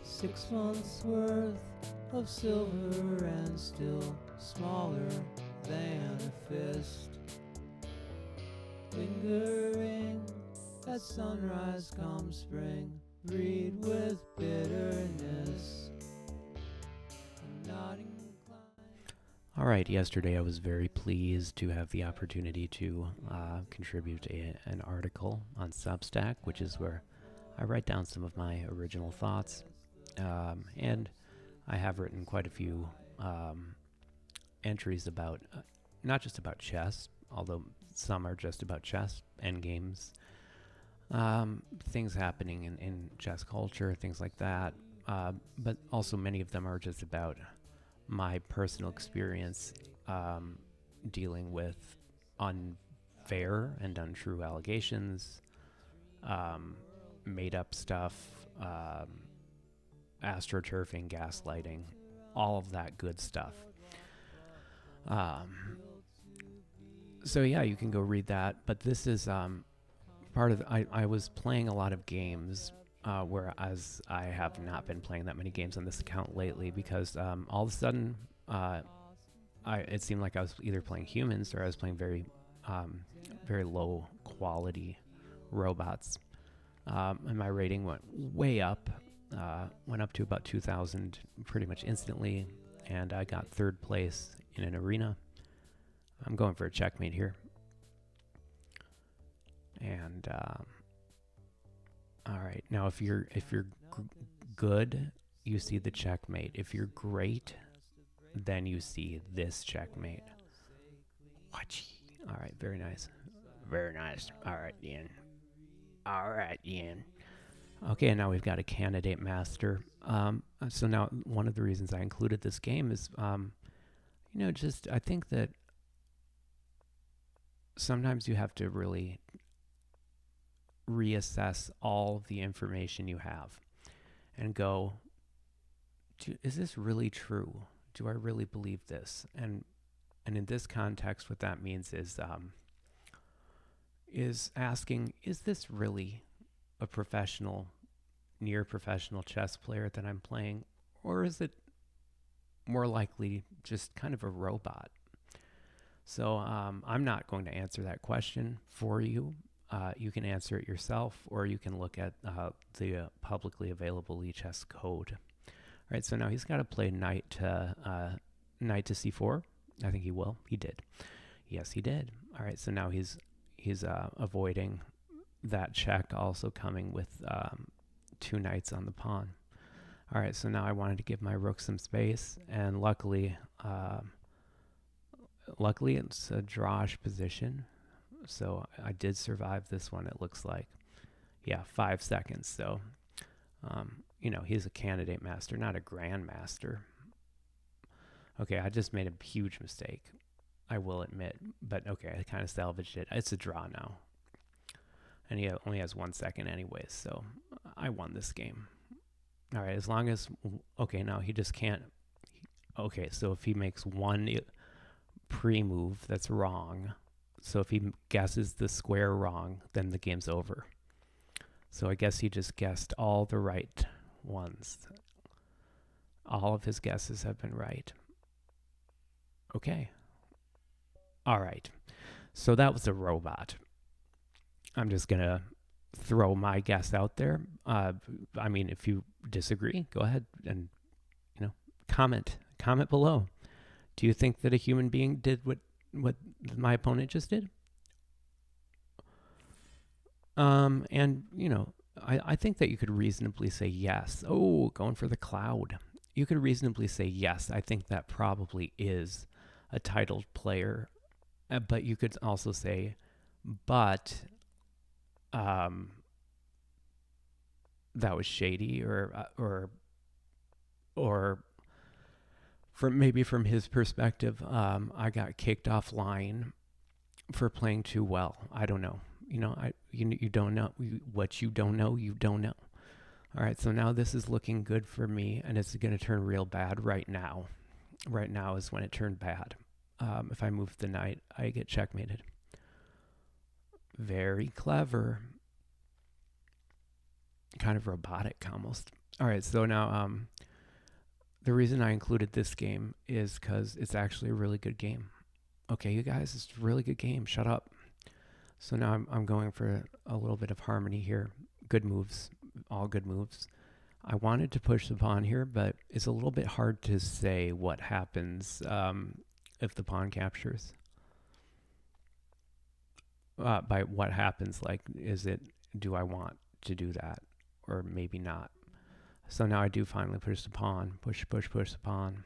6 months worth of silver and still smaller than a fist. Lingering at sunrise come spring, breed with bitterness. I'm not inclined. All right, yesterday I was very pleased to have the opportunity to contribute an article on Substack, which is where I write down some of my original thoughts. And I have written quite a few entries about, not just about chess, although some are just about chess, endgames, things happening in chess culture, things like that. But also many of them are just about my personal experience dealing with unfair and untrue allegations, made up stuff, astroturfing, gaslighting, all of that good stuff. So yeah, you can go read that. But this is part of I was playing a lot of games, whereas I have not been playing that many games on this account lately because all of a sudden it seemed like I was either playing humans or I was playing very low quality robots. And my rating went way up, went up to about 2,000 pretty much instantly, and I got third place in an arena. I'm going for a checkmate here. And all right, now if you're good, you see the checkmate. If you're great, then you see this checkmate. Watch. All right, very nice. Very nice. All right, Ian. Okay, now we've got a candidate master. So now one of the reasons I included this game is, I think that sometimes you have to really reassess all the information you have and go, is this really true? Do I really believe this? And in this context, what that means is asking, is this really a professional, near professional chess player that I'm playing? Or is it more likely just kind of a robot? So I'm not going to answer that question for you. You can answer it yourself, or you can look at the publicly available lichess code. All right, so now he's got to play knight to c4. I think he will. He did. Yes, he did. All right, so now he's avoiding that check, also coming with 2 knights on the pawn. All right, so now I wanted to give my rook some space, and luckily it's a drawish position. So I did survive this one, it looks like. Yeah, 5 seconds. So, he's a candidate master, not a grandmaster. Okay, I just made a huge mistake, I will admit. But okay, I kind of salvaged it. It's a draw now. And he only has 1 second anyways, so I won this game. All right, as long as... Okay, now he just can't... Okay, so if he makes one pre-move that's wrong... So if he guesses the square wrong, then the game's over. So I guess he just guessed all the right ones. All of his guesses have been right. Okay. All right. So that was a robot. I'm just going to throw my guess out there. If you disagree, go ahead and, comment below. Do you think that a human being did what my opponent just did? I think that you could reasonably say yes. Oh, going for the cloud. You could reasonably say yes. I think that probably is a titled player. But you could also say, but that was shady, or from his perspective, I got kicked offline for playing too well. I don't know. You don't know what you don't know. You don't know. All right, so now this is looking good for me, and it's going to turn real bad right now. Right now is when it turned bad. If I move the knight, I get checkmated. Very clever. kind of robotic almost. All right, so now the reason I included this game is because it's actually a really good game. Okay, you guys, it's a really good game. Shut up. So now I'm going for a little bit of harmony here. Good moves, all good moves. I wanted to push the pawn here, but it's a little bit hard to say what happens if the pawn captures. By what happens, like, do I want to do that or maybe not? So now I do finally push the pawn, push the pawn.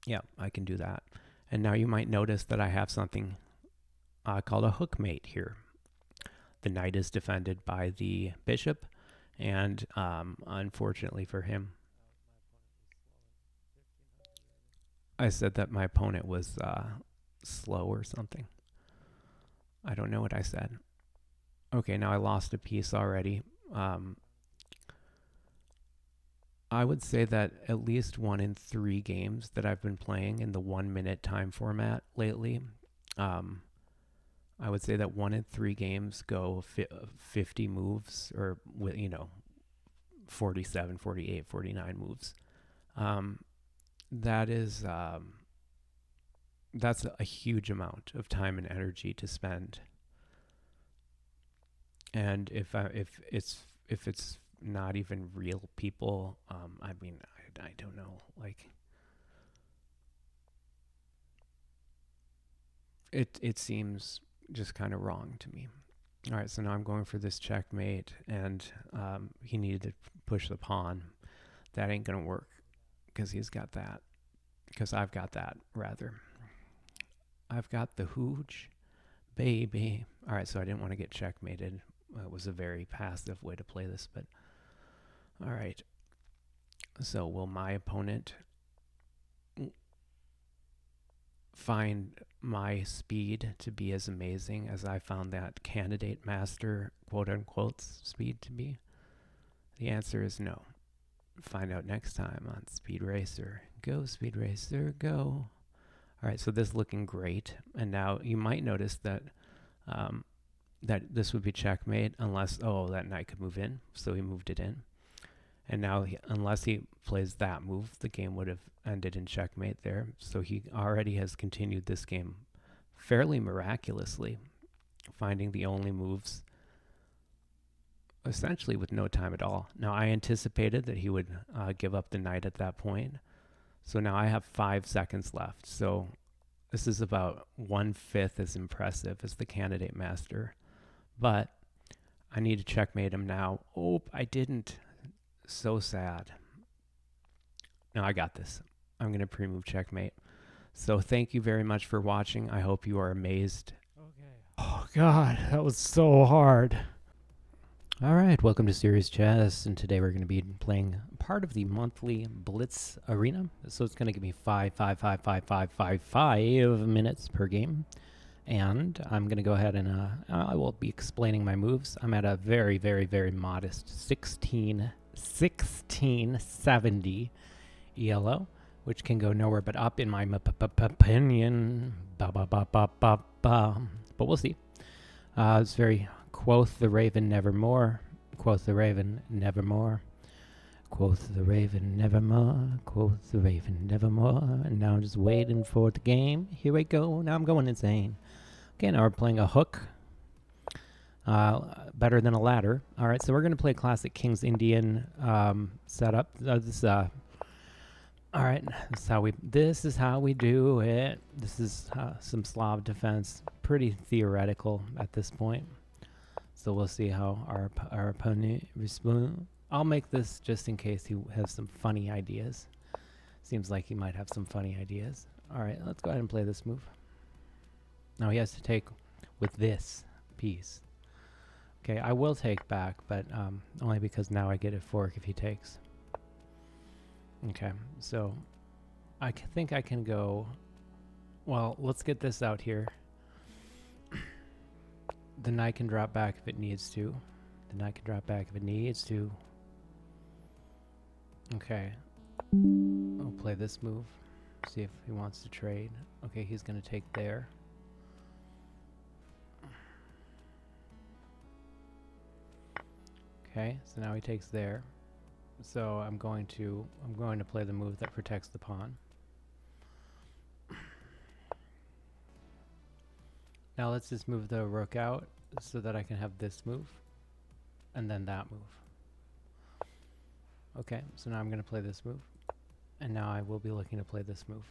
Yeah, I can do that. And now you might notice that I have something called a hook mate here. The knight is defended by the bishop, and unfortunately for him, I said that my opponent was slow or something. I don't know what I said. Okay, now I lost a piece already. I would say that at least 1 in 3 games that I've been playing in the 1 minute time format lately, I would say that 1 in 3 games go 50 moves, or 47, 48, 49 moves. That's a huge amount of time and energy to spend. And if it's not even real people, I mean, I don't know, like, it seems just kind of wrong to me. All right, so now I'm going for this checkmate, and he needed to push the pawn. That ain't gonna work because he's got that. Because I've got that, rather. I've got the hooch, baby. All right, so I didn't want to get checkmated. It was a very passive way to play this, but all right. So will my opponent find my speed to be as amazing as I found that candidate master, quote unquote, speed to be? The answer is no. Find out next time on Speed Racer. Go, Speed Racer, go. All right, so this is looking great. And now you might notice that that this would be checkmate unless, that knight could move in. So he moved it in. And now, unless he plays that move, the game would have ended in checkmate there. So he already has continued this game fairly miraculously, finding the only moves essentially with no time at all. Now, I anticipated that he would give up the knight at that point. So now I have 5 seconds left. So this is about 1/5 as impressive as the candidate master. But I need to checkmate him now. Oh, I didn't. So sad. No, I got this. I'm going to pre-move checkmate. So thank you very much for watching. I hope you are amazed. Okay. Oh God, that was so hard. All right, welcome to SRS Chess, and today we're going to be playing part of the monthly Blitz arena. So it's going to give me 5 minutes per game. And I'm going to go ahead and I will be explaining my moves. I'm at a very, very, very modest 1670 ELO, which can go nowhere but up in my opinion. But we'll see. It's very quoth the raven nevermore, quoth the raven nevermore, quoth the raven nevermore, quoth the raven nevermore. And now I'm just waiting for the game. Here we go. Now I'm going insane. Okay, now we're playing a hook. Better than a ladder. All right, so we're going to play classic King's Indian setup. All right, this is how we do it. This is some Slav defense. Pretty theoretical at this point. So we'll see how our opponent responds. I'll make this just in case he has some funny ideas. Seems like he might have some funny ideas. All right, let's go ahead and play this move. Now he has to take with this piece. Okay, I will take back, but only because now I get a fork if he takes. Okay, so I think I can go... Well, let's get this out here. The knight can drop back if it needs to. The knight can drop back if it needs to. Okay. I'll play this move. See if he wants to trade. Okay, he's going to take there. Okay, so now he takes there. So I'm going to play the move that protects the pawn. Now let's just move the rook out so that I can have this move and then that move. Okay, so now I'm going to play this move, and now I will be looking to play this move.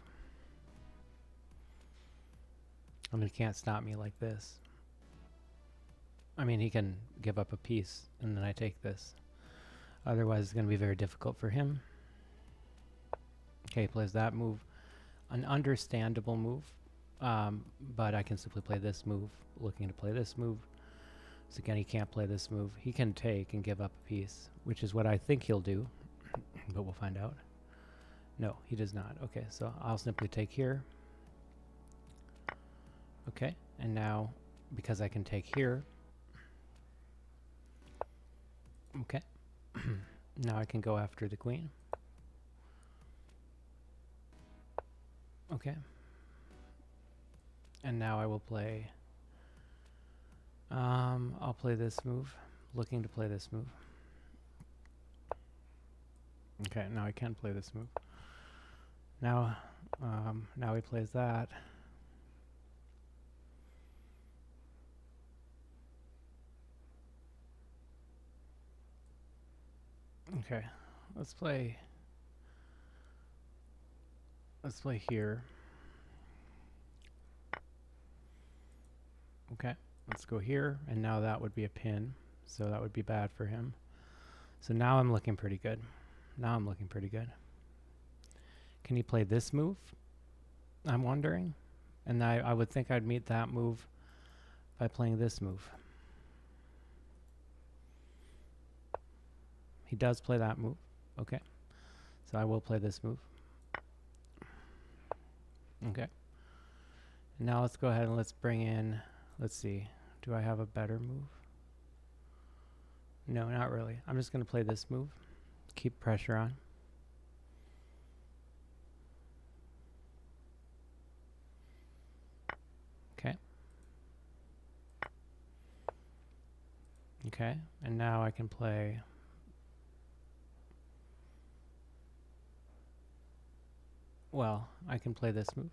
I mean, he can't stop me like this. I mean, he can give up a piece, and then I take this. Otherwise, it's going to be very difficult for him. Okay, he plays that move. An understandable move, but I can simply play this move, looking to play this move. So again, he can't play this move. He can take and give up a piece, which is what I think he'll do, but we'll find out. No, he does not. Okay, so I'll simply take here. Okay, and now, because I can take here, okay, now I can go after the queen. Okay, and now I will play, I'll play this move, looking to play this move. Okay, now I can play this move. Now, now he plays that. Okay, let's play here. Okay, let's go here, and now that would be a pin, so that would be bad for him. So now I'm looking pretty good. Now I'm looking pretty good. Can he play this move? I'm wondering. And I would think I'd meet that move by playing this move. He does play that move. Okay. So I will play this move. Okay. Now let's go ahead and let's bring in, let's see, do I have a better move? No, not really. I'm just going to play this move. Keep pressure on. Okay. Okay, and now I can play I can play this move.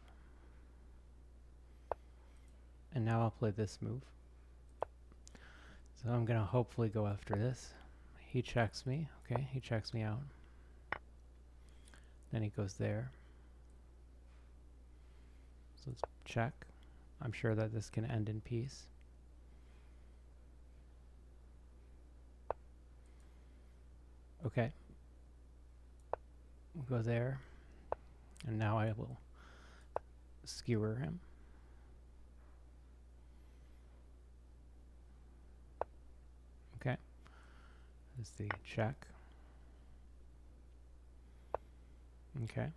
And now I'll play this move. So I'm going to hopefully go after this. He checks me. Okay, he checks me out. Then he goes there. So let's check. I'm sure that this can end in peace. Okay. We'll go there. And now I will skewer him. Okay. This is the check. Okay.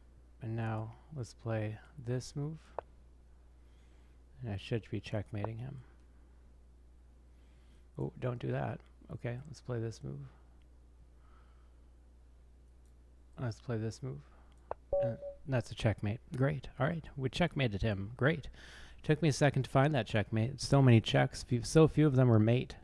And now let's play this move. And I should be checkmating him. Oh, don't do that. Okay, let's play this move. Let's play this move. That's a checkmate. Great. All right. We checkmated him. Great. Took me a second to find that checkmate. So many checks. So few of them were mate.